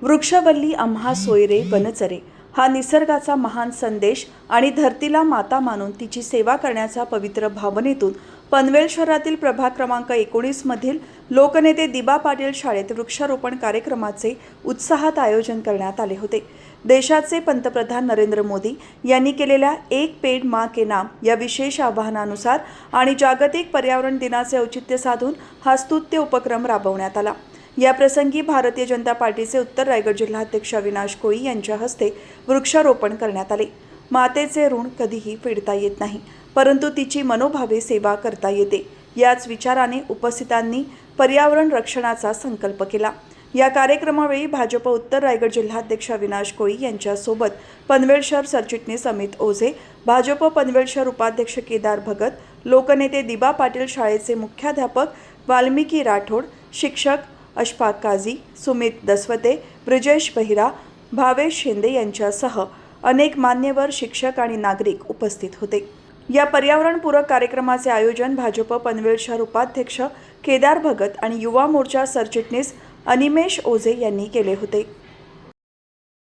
वृक्षवल्ली आम्हा सोयरे वनचरे हा निसर्गाचा महान संदेश आणि धरतीला माता मानून तिची सेवा करण्याचा पवित्र भावनेतून पनवेल शहरातील प्रभाग क्रमांक 19 मधील लोकनेते दिबा पाटील शाळेत वृक्षारोपण कार्यक्रमाचे उत्साहात आयोजन करण्यात आले होते। देशाचे पंतप्रधान नरेंद्र मोदी यांनी केलेल्या एक पेड़ मां के नाम या विशेष आवाहनानुसार आणि जागतिक पर्यावरण दिनाचे औचित्य साधून हा स्तुत्य उपक्रम राबवण्यात आला। या प्रसंगी भारतीय जनता पार्टीचे उत्तर रायगड जिल्हाध्यक्ष अविनाश कोळी यांच्या हस्ते वृक्षारोपण करण्यात आले। मातेचे ऋण कधीही फेडता येत नाही, परंतु तिची मनोभावे सेवा करता येते, याच विचाराने उपस्थितांनी पर्यावरण रक्षणाचा संकल्प केला। या कार्यक्रमावेळी भाजप उत्तर रायगड जिल्हाध्यक्ष अविनाश कोळी यांच्यासोबत पनवेल शहर सरचिटणीस अमित ओझे, भाजप पनवेल शहर उपाध्यक्ष केदार भगत, लोकनेते दिबा पाटील शाळेचे मुख्याध्यापक वाल्मिकी राठोड, शिक्षक अशफाक काझी, सुमित दसवते, ब्रिजेश बहिरा, भावेश शिंदे यांच्यासह अनेक मान्यवर शिक्षक आणि नागरिक उपस्थित होते। या पर्यावरणपूरक कार्यक्रमाचे आयोजन भाजप पनवेल शहर उपाध्यक्ष केदार भगत आणि युवा मोर्चा सरचिटणीस अनिमेश ओझे यांनी केले होते।